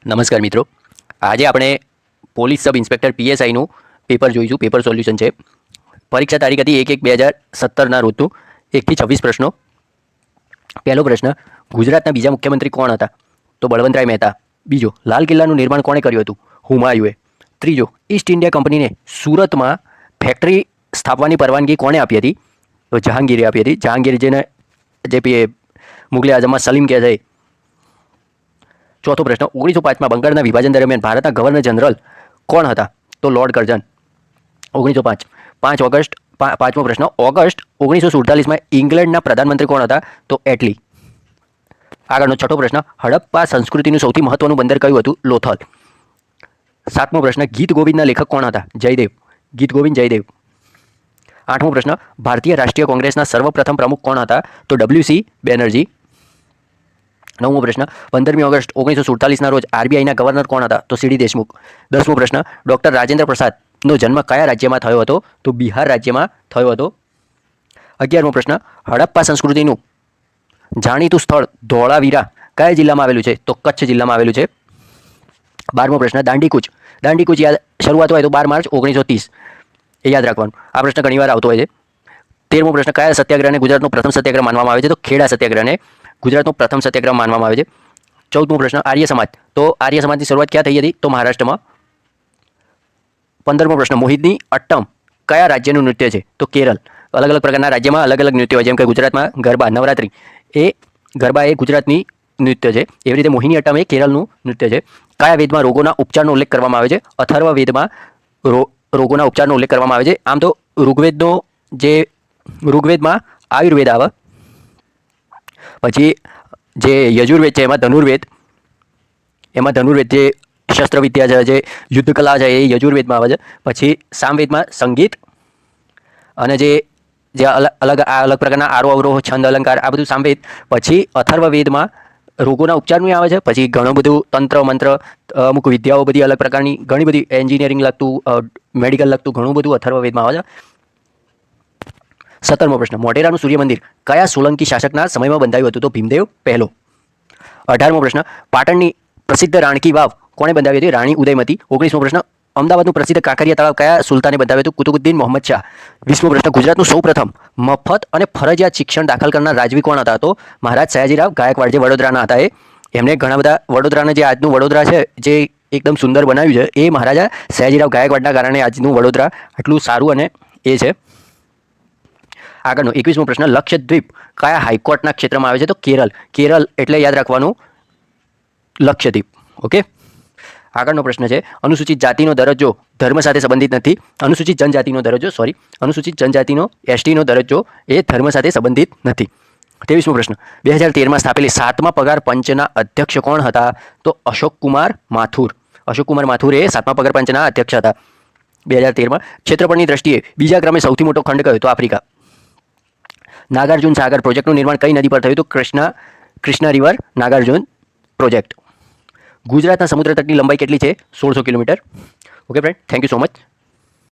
નમસ્કાર મિત્રો, આજે આપણે પોલીસ સબ ઇન્સ્પેક્ટર પીએસઆઈનું પેપર જોઈશું. પેપર સોલ્યુશન છે. પરીક્ષા તારીખ હતી 1/1/2017ના રોજનું. 1 થી 26 પ્રશ્નો. પહેલો પ્રશ્ન, ગુજરાતના બીજા મુખ્યમંત્રી કોણ હતા? તો બળવંતરાય મહેતા. બીજો, લાલ કિલ્લાનું નિર્માણ કોણે કર્યું હતું? હુમાયુએ. ત્રીજો, ઈસ્ટ ઇન્ડિયા કંપનીને સુરતમાં ફેક્ટરી સ્થાપવાની પરવાનગી કોણે આપી હતી? તો જહાંગીરે આપી હતી. જહાંગીર જે મુગલે આઝમમાં સલીમ કહે છે. ચોથો પ્રશ્ન, 1905માં બંગાળના વિભાજન દરમિયાન ભારતના ગવર્નર જનરલ કોણ હતા? તો લોર્ડ કર્ઝન. 1905. 5 ઓગસ્ટ. પાંચમો પ્રશ્ન, ઓગસ્ટ 1947માં ઇંગ્લેન્ડના પ્રધાનમંત્રી કોણ હતા? તો એટલી. આગળનો છઠ્ઠો પ્રશ્ન, હડપ્પા સંસ્કૃતિનું સૌથી મહત્વનું બંદર કયું હતું? લોથલ. સાતમો પ્રશ્ન, ગીત ગોવિંદના લેખક કોણ હતા? જયદેવ. ગીત ગોવિંદ જયદેવ. આઠમો પ્રશ્ન, ભારતીય રાષ્ટ્રીય કોંગ્રેસના સર્વપ્રથમ પ્રમુખ કોણ હતા? તો WC બેનર્જી. નવમો પ્રશ્ન, 15મી ઓગસ્ટ 1947ના રોજ આરબીઆઈના ગવર્નર કોણ હતા? તો સીડી દેશમુખ. 10મો પ્રશ્ન, ડૉક્ટર રાજેન્દ્ર પ્રસાદનો જન્મ કયા રાજ્યમાં થયો હતો? તો બિહાર રાજ્યમાં થયો હતો. 11મો પ્રશ્ન, હડપ્પા સંસ્કૃતિનું જાણીતું સ્થળ ધોળાવીરા કયા જિલ્લામાં આવેલું છે? તો કચ્છ જિલ્લામાં આવેલું છે. 12મો પ્રશ્ન, દાંડીકૂચ. દાંડીકૂચ શરૂઆત હોય તો 12 માર્ચ 1930. એ યાદ રાખવાનું. આ પ્રશ્ન ઘણીવાર આવતો હોય છે. 13મો પ્રશ્ન, કયા સત્યાગ્રહને ગુજરાતનો પ્રથમ સત્યાગ્રહ માનવામાં આવે છે? તો ખેડા સત્યાગ્રહને ગુજરાતનો પ્રથમ સત્યાગ્રહ માનવામાં આવે છે. 14મો પ્રશ્ન, આર્ય સમાજ. તો આર્ય સમાજની શરૂઆત ક્યાં થઈ હતી? તો મહારાષ્ટ્રમાં. 15મો પ્રશ્ન, મોહિની અટ્ટમ કયા રાજ્યનું નૃત્ય છે? તો કેરળ. અલગ અલગ પ્રકારના રાજ્યમાં અલગ અલગ નૃત્ય હોય, જેમ કે ગુજરાતમાં ગરબા, નવરાત્રિ, એ ગરબા એ ગુજરાતની નૃત્ય છે. એવી રીતે મોહિની અટ્ટમ એ કેરળનું નૃત્ય છે. કયા વેદમાં રોગોના ઉપચારનો ઉલ્લેખ કરવામાં આવે છે? અથર્વ વેદમાં રોગોના ઉપચારનો ઉલ્લેખ કરવામાં આવે છે. આમ તો ઋગ્વેદમાં આયુર્વેદ આવે. પછી જે યજુર્વેદ છે એમાં ધનુર્વેદ જે શસ્ત્રવિદ્યા છે, જે યુદ્ધ કલા છે, એ યજુર્વેદમાં આવે છે. પછી સામવેદમાં સંગીત અને જે અલગ પ્રકારના આરો અવરોહ, છંદ, અલંકાર, આ બધું સામવેદ. પછી અથર્વવેદમાં રોગોના ઉપચારનું આવે છે. પછી ઘણું બધું તંત્ર મંત્ર, અમુક વિદ્યાઓ બધી અલગ પ્રકારની, ઘણી બધી એન્જિનિયરિંગ લગતું, મેડિકલ લગતું ઘણું બધું અથર્વવેદમાં આવે છે. 17મો પ્રશ્ન, મોઢેરાનું સૂર્ય મંદિર કયા સોલંકી શાસકના સમયમાં બંધાયું હતું? તો ભીમદેવ પહેલો. 18મો પ્રશ્ન, પાટણની પ્રસિદ્ધ રાણકી વાવ કોણે બંધાવી હતી? રાણી ઉદયમતી. 19મો પ્રશ્ન, અમદાવાદનું પ્રસિદ્ધ કાંકરિયા તળાવ કયા સુલતાને બંધાવ્યું હતું? કુતુબુદ્દીન મોહમ્મદ શાહ. 20મો પ્રશ્ન, ગુજરાતનું સૌપ્રથમ મફત અને ફરજિયાત શિક્ષણ દાખલ કરનાર રાજવી કોણ હતા? તો મહારાજ સયાજીરાવ ગાયકવાડ, જે વડોદરાના હતા. એમને ઘણા બધા વડોદરાને, જે આજનું વડોદરા છે, જે એકદમ સુંદર બનાવ્યું છે, એ મહારાજા સયાજીરાવ ગાયકવાડના કારણે આજનું વડોદરા આટલું સારું અને એ છે. આગળનો 21મો પ્રશ્ન, લક્ષદ્વીપ કયા હાઈકોર્ટના ક્ષેત્રમાં આવે છે? તો કેરળ. કેરળ એટલે યાદ રાખવાનું લક્ષદ્વીપ. ઓકે. આગળનો પ્રશ્ન છે, અનુસૂચિત જાતિનો દરજ્જો ધર્મ સાથે સંબંધિત નથી. અનુસૂચિત જનજાતિનો દરજ્જો, અનુસૂચિત જનજાતિનો એસટીનો દરજ્જો એ ધર્મ સાથે સંબંધિત નથી. 23મો પ્રશ્ન, 2013માં સ્થાપેલી 7મા પગાર પંચના અધ્યક્ષ કોણ હતા? તો અશોકકુમાર માથુર. અશોકકુમાર માથુર એ 7મા પગાર પંચના અધ્યક્ષ હતા 2013માં. ક્ષેત્રફળની દ્રષ્ટિએ બીજા ક્રમે સૌથી મોટો ખંડ કયો? તો આફ્રિકા. નાગાર્જુન સાગર પ્રોજેક્ટનું નિર્માણ કઈ નદી પર થયું? તો કૃષ્ણા રિવર નાગાર્જુન પ્રોજેક્ટ. ગુજરાતના સમુદ્ર તટની લંબાઈ કેટલી છે? 1600 kilometre. Okay friend, thank you so much.